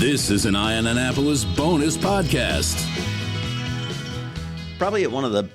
This is an Eye on Annapolis bonus podcast. Probably at one of the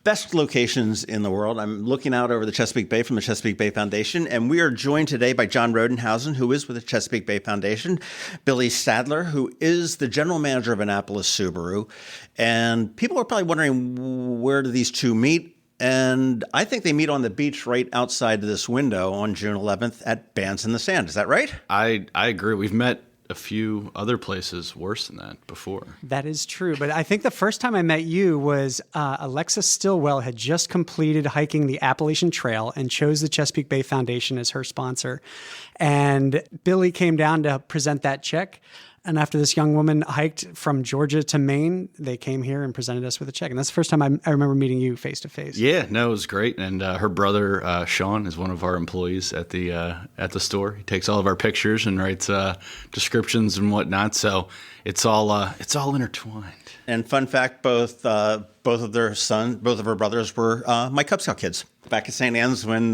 best locations in the world. I'm looking out over the Chesapeake Bay from the Chesapeake Bay Foundation, and we are joined today by John Rodenhausen, who is with the Chesapeake Bay Foundation, Billy Stadtler, who is the general manager of Annapolis Subaru. And people are probably wondering, where do these two meet? And I think they meet on the beach right outside of this window on June 11th at Bands in the Sand. Is that right? I agree. We've met a few other places worse than that before. That is true. But I think the first time I met you was Alexis Stillwell had just completed hiking the Appalachian Trail and chose the Chesapeake Bay Foundation as her sponsor. And Billy came down to present that check. And after this young woman hiked from Georgia to Maine, they came here and presented us with a check. And that's the first time I remember meeting you face to face. Yeah, no, it was great. And her brother, Sean, is one of our employees at the store. He takes all of our pictures and writes descriptions and whatnot. So it's all intertwined. And fun fact, both of her brothers were my Cub Scout kids back at St. Anne's when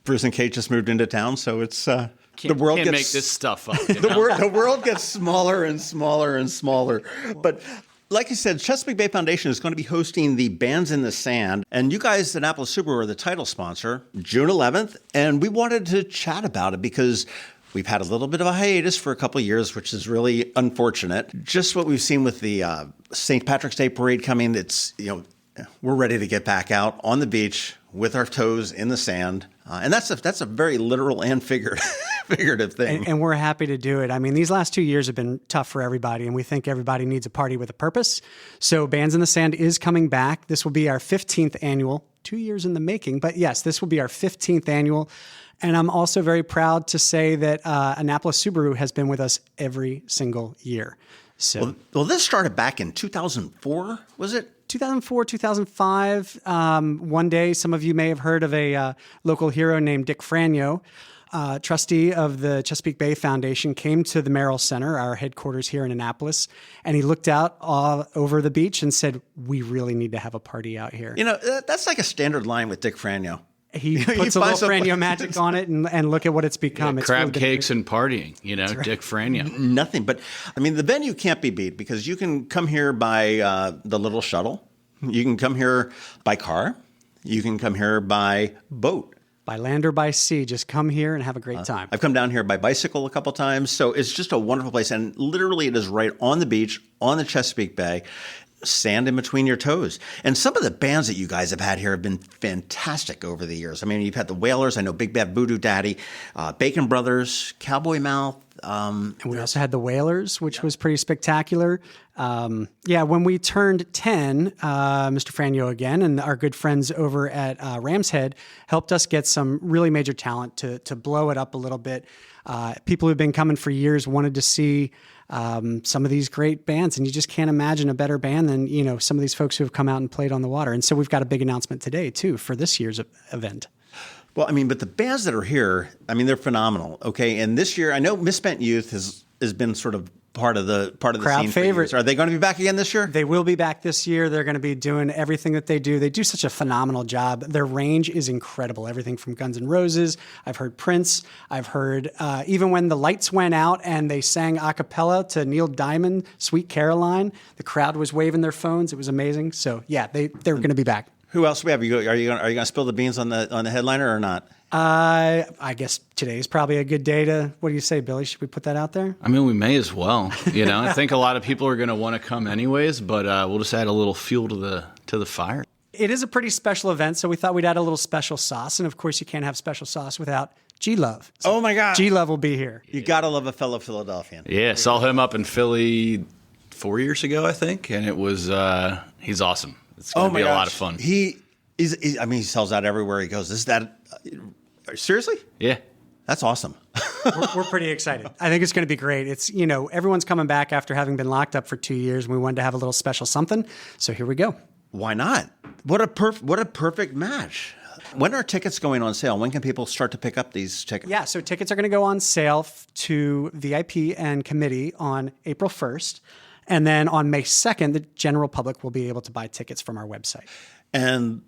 Bruce and Kate just moved into town. So it's Can't make this stuff up. The world gets smaller and smaller and smaller. But like I said, Chesapeake Bay Foundation is going to be hosting the Bands in the Sand. And you guys at Annapolis Subaru are the title sponsor, June 11th. And we wanted to chat about it because we've had a little bit of a hiatus for a couple of years, which is really unfortunate. Just what we've seen with the St. Patrick's Day parade coming, we're ready to get back out on the beach with our toes in the sand. And that's a very literal and figurative thing. And we're happy to do it. I mean, these last 2 years have been tough for everybody, and we think everybody needs a party with a purpose. So Bands in the Sand is coming back. This will be our 15th annual, 2 years in the making. But yes, this will be our 15th annual. And I'm also very proud to say that Annapolis Subaru has been with us every single year. So, well, this started back in 2004, was it? 2004, 2005. One day, some of you may have heard of a local hero named Dick Franyo, trustee of the Chesapeake Bay Foundation, came to the Merrill Center, our headquarters here in Annapolis, and he looked out all over the beach and said, "We really need to have a party out here." You know, that's like a standard line with Dick Franyo. He puts a little Franyo magic on it, and look at what it's become. Yeah, it's crab really cakes and partying, right. Dick Franyo. Nothing. But, I mean, the venue can't be beat because you can come here by the little shuttle. You can come here by car. You can come here by boat. By land or by sea, just come here and have a great time. I've come down here by bicycle a couple times. So it's just a wonderful place. And literally it is right on the beach, on the Chesapeake Bay. Sand in between your toes. And some of the bands that you guys have had here have been fantastic over the years. I mean, you've had the Whalers, I know Big Bad Voodoo Daddy, Bacon Brothers, Cowboy Mouth. And we also had the Whalers, which was pretty spectacular. When we turned 10, Mr. Franyo again and our good friends over at Ram's Head helped us get some really major talent to blow it up a little bit. People who've been coming for years wanted to see some of these great bands, and you just can't imagine a better band than, some of these folks who have come out and played on the water. And so we've got a big announcement today too for this year's event. Well, I mean, but the bands that are here, I mean, they're phenomenal. Okay. And this year, I know Misspent Youth has been sort of part of the crowd scene favorite. Are they going to be back again this year? They will be back this year. They're going to be doing everything that they do. They do such a phenomenal job. Their range is incredible. Everything from Guns N' Roses. I've heard Prince. I've heard even when the lights went out and they sang a cappella to Neil Diamond, Sweet Caroline, the crowd was waving their phones. It was amazing. So yeah, they're going to be back. Who else do we have? Are you going to spill the beans on the headliner or not? I guess today is probably a good day to. What do you say, Billy? Should we put that out there? I mean, we may as well. I think a lot of people are going to want to come anyways, but we'll just add a little fuel to the fire. It is a pretty special event, so we thought we'd add a little special sauce, and of course, you can't have special sauce without G-Love. So oh my God, G-Love will be here. You gotta love a fellow Philadelphian. Yeah, saw him up in Philly 4 years ago, I think, and it was he's awesome. It's going to be a lot of fun. He sells out everywhere he goes. Seriously? Yeah. That's awesome. We're pretty excited. I think it's going to be great. It's, everyone's coming back after having been locked up for 2 years, and we wanted to have a little special something. So here we go. Why not? What a perfect match. When are tickets going on sale? When can people start to pick up these tickets? Yeah, so tickets are going to go on sale to VIP and committee on April 1st. And then on May 2nd, the general public will be able to buy tickets from our website. And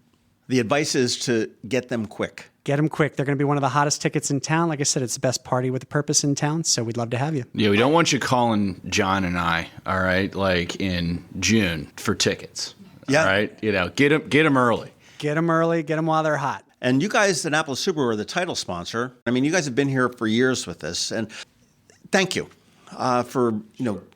the advice is to get them quick. Get them quick. They're going to be one of the hottest tickets in town. Like I said, it's the best party with a purpose in town, so we'd love to have you. Yeah, we don't want you calling John and I, all right, like in June for tickets. Yeah. All right? You know, get them early. Get them early. Get them while they're hot. And you guys, Annapolis Subaru, are the title sponsor. I mean, you guys have been here for years with this, and thank you for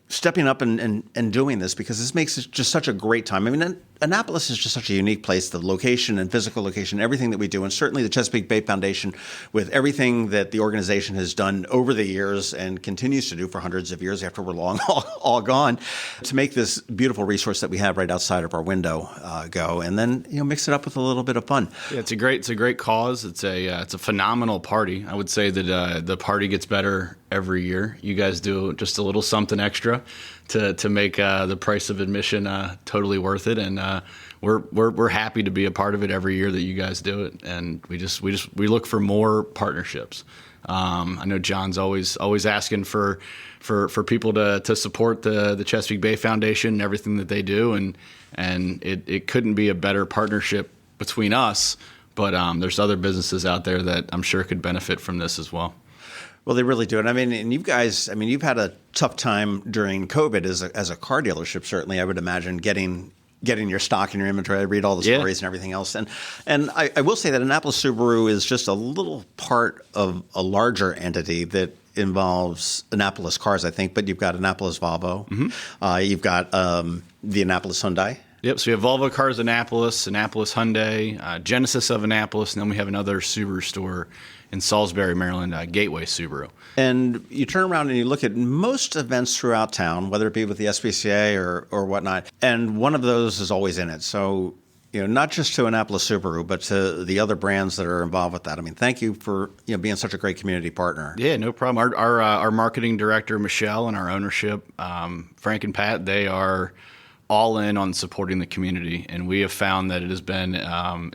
stepping up and doing this, because this makes it just such a great time. I mean, Annapolis is just such a unique place, the location and physical location, everything that we do, and certainly the Chesapeake Bay Foundation, with everything that the organization has done over the years and continues to do for hundreds of years after we're long all gone, to make this beautiful resource that we have right outside of our window go, and then mix it up with a little bit of fun. Yeah, it's a great cause. It's a phenomenal party. I would say that the party gets better every year. You guys do just a little something extra to make the price of admission totally worth it, and we're happy to be a part of it every year that you guys do it, and we look for more partnerships. I know John's always asking for people to support the Chesapeake Bay Foundation and everything that they do, and it couldn't be a better partnership between us. But there's other businesses out there that I'm sure could benefit from this as well. Well, they really do. And I mean, and you guys, you've had a tough time during COVID as a car dealership, certainly, I would imagine, getting your stock and your inventory. I read all the stories and everything else. And I will say that Annapolis Subaru is just a little part of a larger entity that involves Annapolis cars, I think. But you've got Annapolis Volvo. Mm-hmm. You've got the Annapolis Hyundai. Yep, so we have Volvo Cars Annapolis Hyundai, Genesis of Annapolis, and then we have another Subaru store in Salisbury, Maryland, Gateway Subaru. And you turn around and you look at most events throughout town, whether it be with the SPCA or whatnot, and one of those is always in it. So, not just to Annapolis Subaru, but to the other brands that are involved with that. I mean, thank you for being such a great community partner. Yeah, no problem. Our marketing director, Michelle, and our ownership, Frank and Pat, they are all in on supporting the community, and we have found that it has been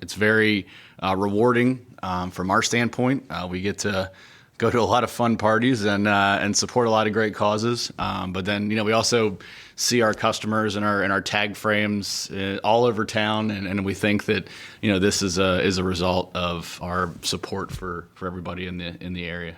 it's very rewarding from our standpoint. We get to go to a lot of fun parties and support a lot of great causes. But then we also see our customers and our tag frames all over town, and we think that this is a result of our support for everybody in the area.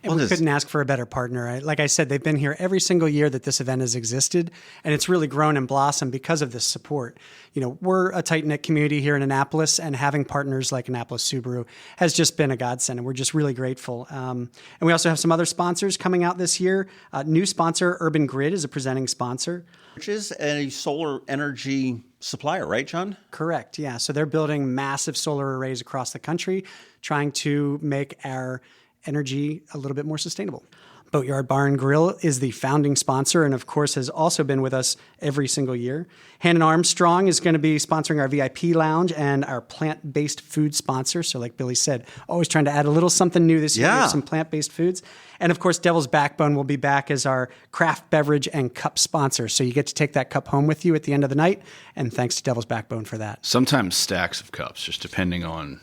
And we couldn't ask for a better partner. Like I said, they've been here every single year that this event has existed, and it's really grown and blossomed because of this support. We're a tight-knit community here in Annapolis, and having partners like Annapolis Subaru has just been a godsend, and we're just really grateful. And we also have some other sponsors coming out this year. New sponsor, Urban Grid, is a presenting sponsor. Which is a solar energy supplier, right, John? Correct, yeah. So they're building massive solar arrays across the country, trying to make our energy a little bit more sustainable. Boatyard Bar and Grill is the founding sponsor, and of course has also been with us every single year. Hannon Armstrong is going to be sponsoring our VIP lounge and our plant-based food sponsor. So like Billy said, always trying to add a little something new this year, with some plant-based foods. And of course, Devil's Backbone will be back as our craft beverage and cup sponsor. So you get to take that cup home with you at the end of the night, and thanks to Devil's Backbone for that. Sometimes stacks of cups, just depending on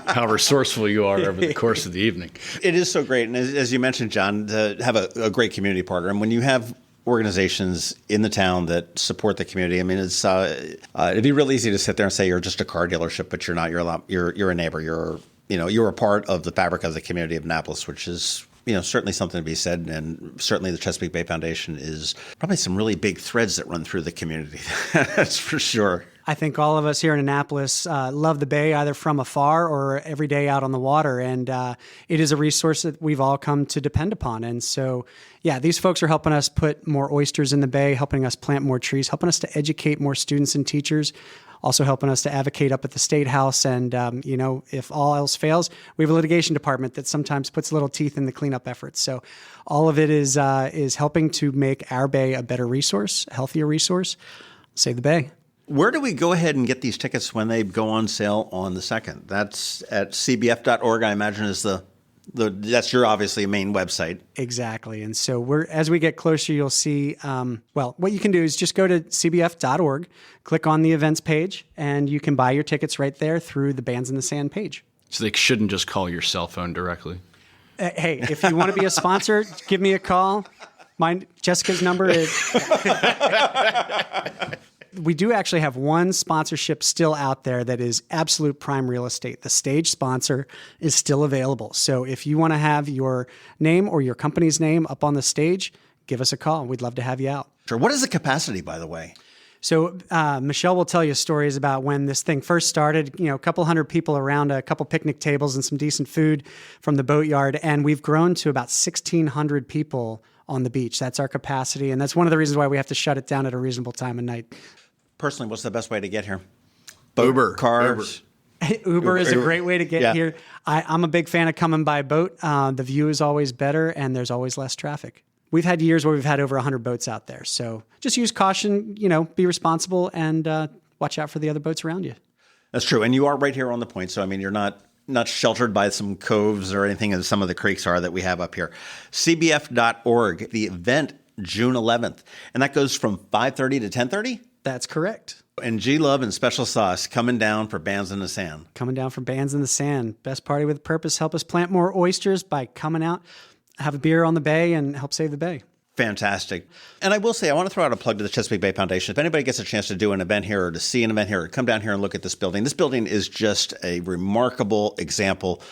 how resourceful you are over the course of the evening. It is so great. And as you mentioned, John, to have a great community partner. And when you have organizations in the town that support the community, it's it'd be real easy to sit there and say you're just a car dealership, but you're not. You're a neighbor. You're a part of the fabric of the community of Annapolis, which is certainly something to be said. And certainly the Chesapeake Bay Foundation is probably some really big threads that run through the community. That's for sure. I think all of us here in Annapolis love the Bay, either from afar or every day out on the water. And it is a resource that we've all come to depend upon. And so, these folks are helping us put more oysters in the Bay, helping us plant more trees, helping us to educate more students and teachers, also helping us to advocate up at the State House. And, if all else fails, we have a litigation department that sometimes puts little teeth in the cleanup efforts. So all of it is helping to make our Bay a better resource, a healthier resource. Save the Bay. Where do we go ahead and get these tickets when they go on sale on the 2nd? That's at cbf.org, I imagine, is that's your obviously main website. Exactly. And so as we get closer, you'll see, what you can do is just go to cbf.org, click on the events page, and you can buy your tickets right there through the Bands in the Sand page. So they shouldn't just call your cell phone directly. Hey, if you want to be a sponsor, give me a call. Jessica's number is... We do actually have one sponsorship still out there that is absolute prime real estate. The stage sponsor is still available. So if you want to have your name or your company's name up on the stage, give us a call. We'd love to have you out. Sure. What is the capacity, by the way? So Michelle will tell you stories about when this thing first started, a couple hundred people around a couple picnic tables and some decent food from the boatyard. And we've grown to about 1,600 people on the beach. That's our capacity. And that's one of the reasons why we have to shut it down at a reasonable time of night. Personally, what's the best way to get here? Uber. Cars. Uber is a great way to get here. I'm a big fan of coming by boat. The view is always better and there's always less traffic. We've had years where we've had over 100 boats out there. So just use caution, be responsible and watch out for the other boats around you. That's true. And you are right here on the point. So, you're not sheltered by some coves or anything as some of the creeks are that we have up here. CBF.org, the event, June 11th. And that goes from 5:30 to 10:30? That's correct. And G-Love and Special Sauce coming down for Bands in the Sand. Coming down for Bands in the Sand. Best party with a purpose. Help us plant more oysters by coming out. Have a beer on the bay and help save the bay. Fantastic. And I will say, I want to throw out a plug to the Chesapeake Bay Foundation. If anybody gets a chance to do an event here or to see an event here or come down here and look at this building is just a remarkable example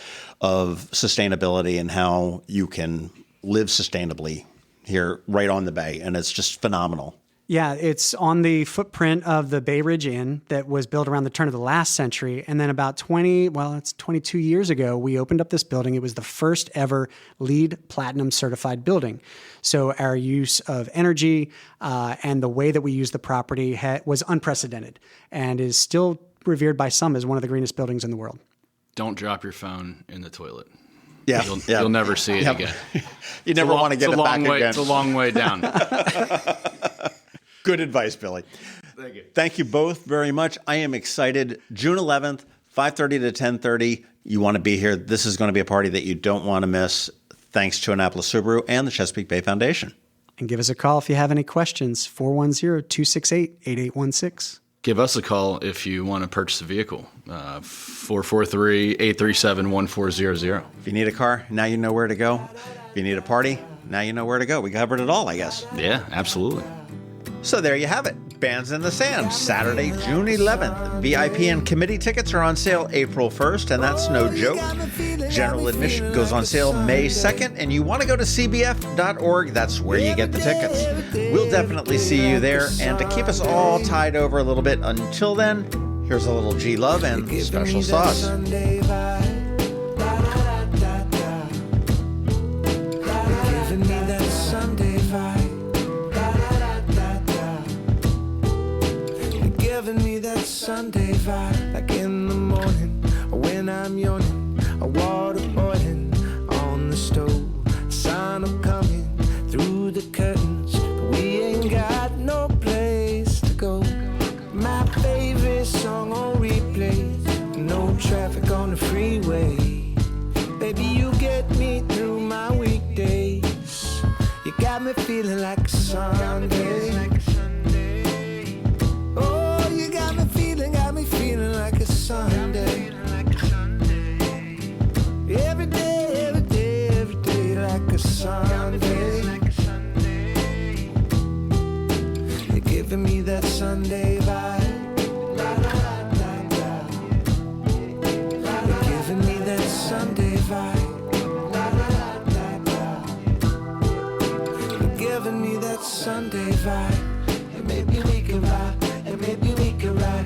of sustainability and how you can live sustainably here right on the bay. And it's just phenomenal. Yeah, it's on the footprint of the Bay Ridge Inn that was built around the turn of the last century. And then about 22 years ago, we opened up this building. It was the first ever LEED Platinum certified building. So our use of energy and the way that we use the property was unprecedented and is still revered by some as one of the greenest buildings in the world. Don't drop your phone in the toilet. Yeah, You'll never see it again. You never want to get it back again. It's a long way down. Good advice, Billy. Thank you. Thank you both very much. I am excited. June 11th, 5:30 to 10:30. You want to be here. This is going to be a party that you don't want to miss. Thanks to Annapolis Subaru and the Chesapeake Bay Foundation. And give us a call if you have any questions, 410-268-8816. Give us a call if you want to purchase a vehicle, 443-837-1400. If you need a car, now you know where to go. If you need a party, now you know where to go. We covered it all, I guess. Yeah, absolutely. So there you have it. Bands in the Sand, Saturday, June 11th. VIP and committee tickets are on sale April 1st, and that's no joke. General admission goes on sale May 2nd, and you want to go to cbf.org. That's where you get the tickets. We'll definitely see you there. And to keep us all tied over a little bit until then, here's a little G-Love and Special Sauce. Sunday vibe, like in the morning, or when I'm yawning, a water boiling on the stove, sun up coming through the curtains, but we ain't got no place to go. My favorite song on replay, no traffic on the freeway. Baby, you get me through my weekdays. You got me feeling like a Sunday. Feeling like a Sunday. Every day, like a Sunday. You're giving me that Sunday vibe. You're giving me that Sunday vibe. You're giving me that Sunday vibe. And maybe we can ride, and maybe we can ride.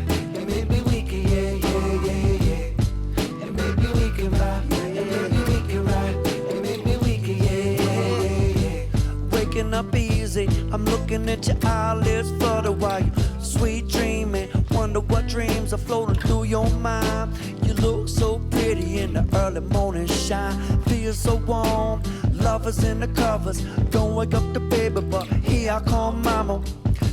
Up easy, I'm looking at your eyelids flutter while you sweet dreaming. Wonder what dreams are floating through your mind. You look so pretty in the early morning shine. Feel so warm, lovers in the covers. Don't wake up the baby, but here I come mama.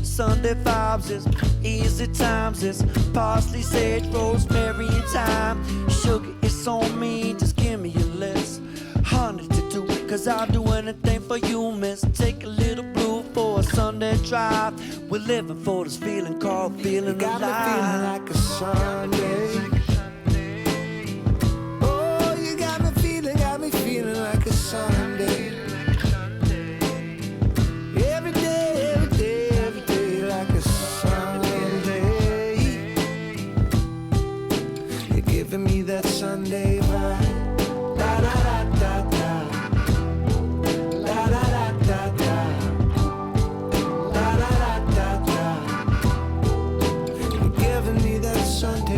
Sunday vibes is easy times, is parsley, sage, rosemary, and thyme. Sugar, it's on me, just give me your list. Honey to do, cause I'll do anything for you, miss. Take a little blue for a Sunday drive. We're living for this feeling called feeling alive. You got me feeling like a Sunday. Oh, you got me feeling like a Sunday. Every day, like a Sunday. Sunday.